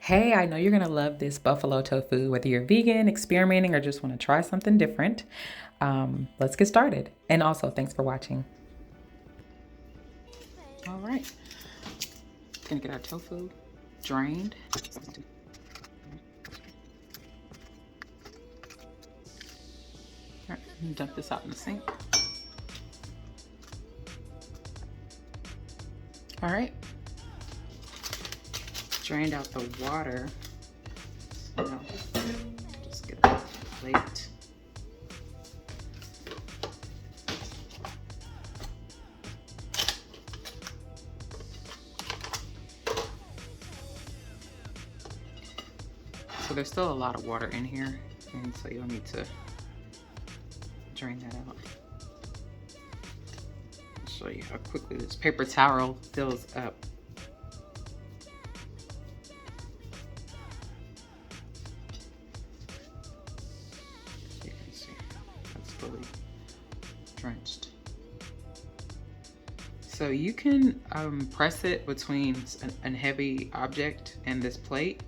Hey, I know you're gonna love this buffalo tofu, whether you're vegan, experimenting, or just wanna try something different. Let's get started. And also, thanks for watching. All right, gonna get our tofu drained. All right, dump this out in the sink. All right, drained out the water. So now, just get a plate. So there's still a lot of water in here, and so you'll need to drain that out. I'll show you how quickly this paper towel fills up. You can see that's fully drenched. So you can press it between a heavy object and this plate.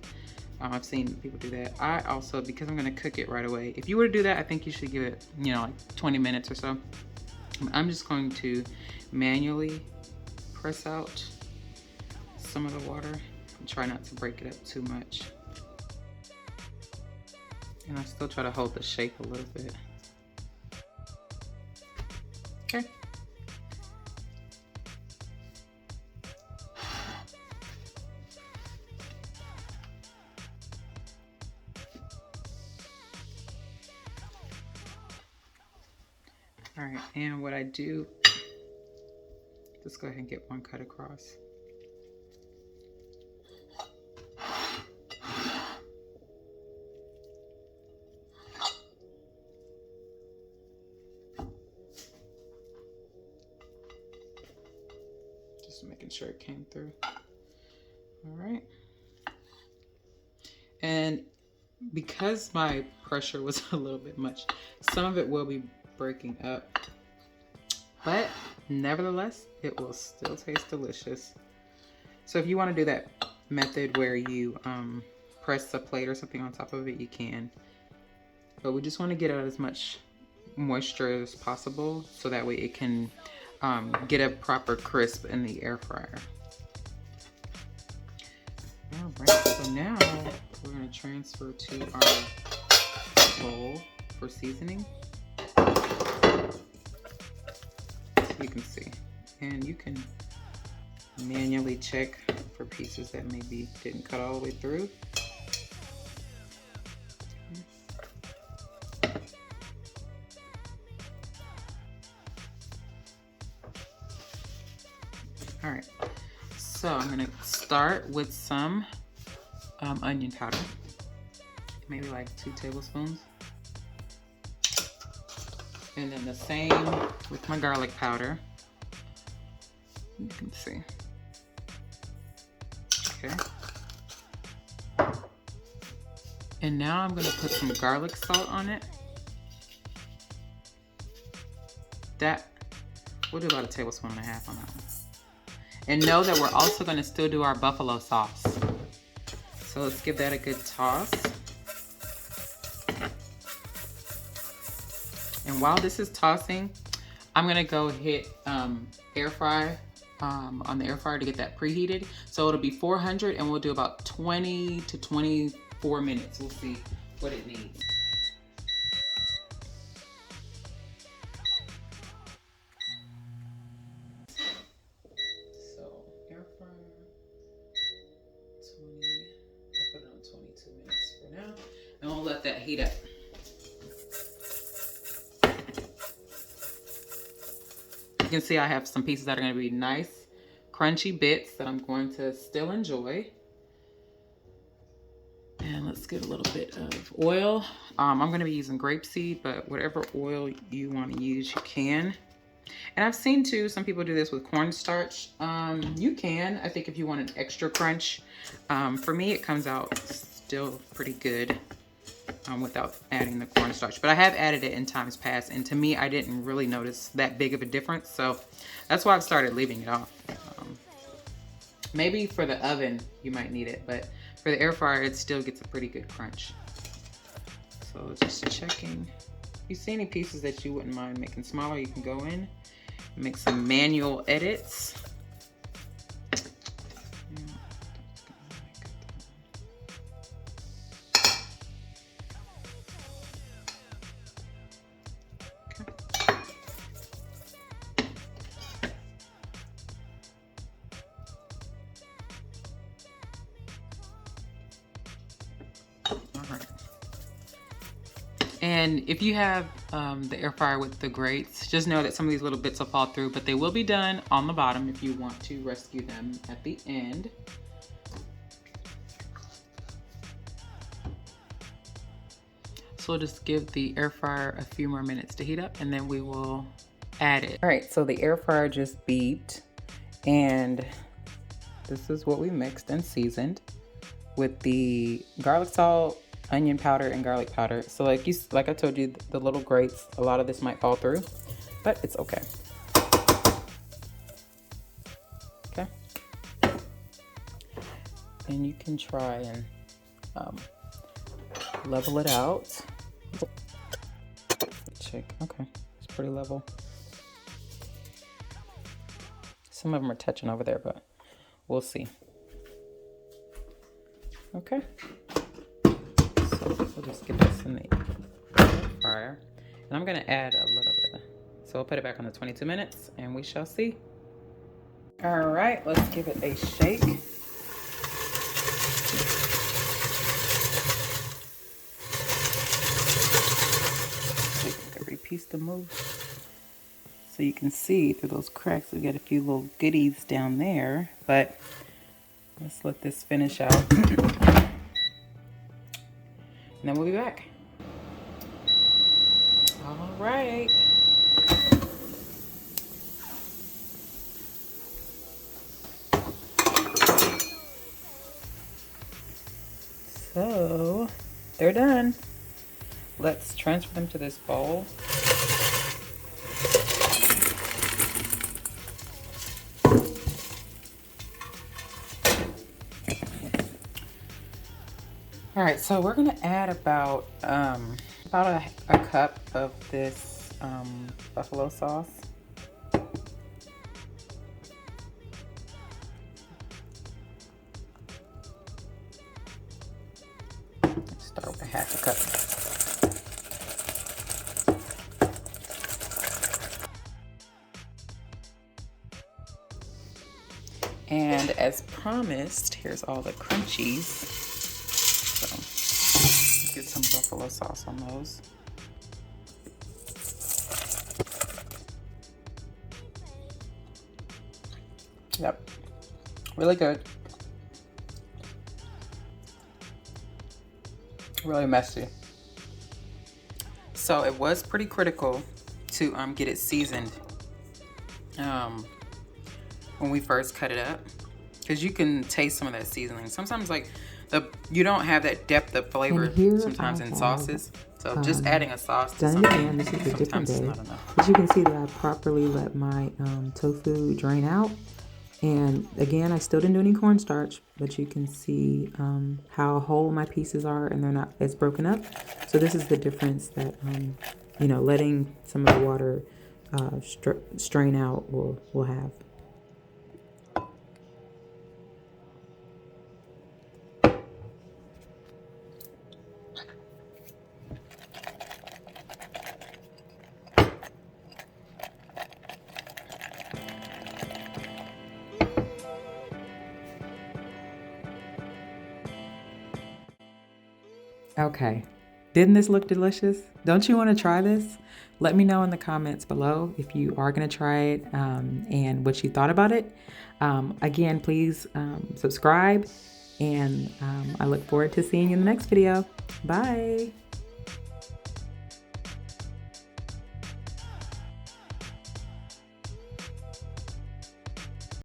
I've seen people do that. I also, because I'm gonna cook it right away, if you were to do that, I think you should give it, like 20 minutes or so. I'm just going to manually press out some of the water and try not to break it up too much. And I still try to hold the shape a little bit. Okay. All right, and what I do, just go ahead and get one cut across. Just making sure it came through. All right. And because my pressure was a little bit much, some of it will be breaking up, but nevertheless, it will still taste delicious. So if you want to do that method where you press a plate or something on top of it, you can. But we just want to get out as much moisture as possible so that way it can get a proper crisp in the air fryer. All right, so now we're going to transfer to our bowl for seasoning. You can see, and you can manually check for pieces that maybe didn't cut all the way through. All right, so I'm gonna start with some onion powder, maybe like 2 tablespoons. And then the same with my garlic powder. You can see. Okay. And now I'm gonna put some garlic salt on it. We'll do about 1.5 tablespoons on that one. And know that we're also gonna still do our buffalo sauce. So let's give that a good toss. And while this is tossing, I'm gonna go hit air fry on the air fryer to get that preheated. So it'll be 400 and we'll do about 20 to 24 minutes. We'll see what it needs. So air fryer, 20, I'll put it on 22 minutes for now. And we'll let that heat up. You can see I have some pieces that are going to be nice, crunchy bits that I'm going to still enjoy. And let's get a little bit of oil. I'm going to be using grapeseed, but whatever oil you want to use, you can. And I've seen too, some people do this with cornstarch. You can, I think if you want an extra crunch. For me, it comes out still pretty good. Without adding the cornstarch, but I have added it in times past, and to me I didn't really notice that big of a difference, so that's why I've started leaving it off. Maybe for the oven you might need it, but For the air fryer, it still gets a pretty good crunch. So just checking. If you see any pieces that you wouldn't mind making smaller, you can go in and make some manual edits. And if you have the air fryer with the grates, just know that some of these little bits will fall through, but they will be done on the bottom if you want to rescue them at the end. So we'll just give the air fryer a few more minutes to heat up and then we will add it. All right, so the air fryer just beeped and this is what we mixed and seasoned with the garlic salt, onion powder, and garlic powder. So like I told you, the little grates, a lot of this might fall through, but it's okay. Okay. And you can try and level it out. Check. Okay, it's pretty level. Some of them are touching over there, but we'll see. Okay. So we'll just get this in the air fryer. And I'm gonna add a little bit. So we'll put it back on the 22 minutes and we shall see. All right, let's give it a shake. Every piece to move. So you can see through those cracks, we got a few little goodies down there, but let's let this finish out. And then we'll be back. All right. So they're done. Let's transfer them to this bowl. All right, so we're gonna add about a cup of this buffalo sauce. Start with a half a cup. And as promised, here's all the crunchies. So get some buffalo sauce on those. Yep, really good. Really messy. So it was pretty critical to get it seasoned when we first cut it up, because you can taste some of that seasoning. Sometimes like you don't have that depth of flavor sometimes in sauces. So just adding a sauce to something, again, this is a different day. But you can see that I properly let my tofu drain out. And again, I still didn't do any cornstarch, but you can see how whole my pieces are and they're not as broken up. So this is the difference that, you know, letting some of the water strain out will have. Okay, didn't this look delicious? Don't you want to try this? Let me know in the comments below if you are going to try it and what you thought about it. Again, please subscribe, and I look forward to seeing you in the next video. Bye.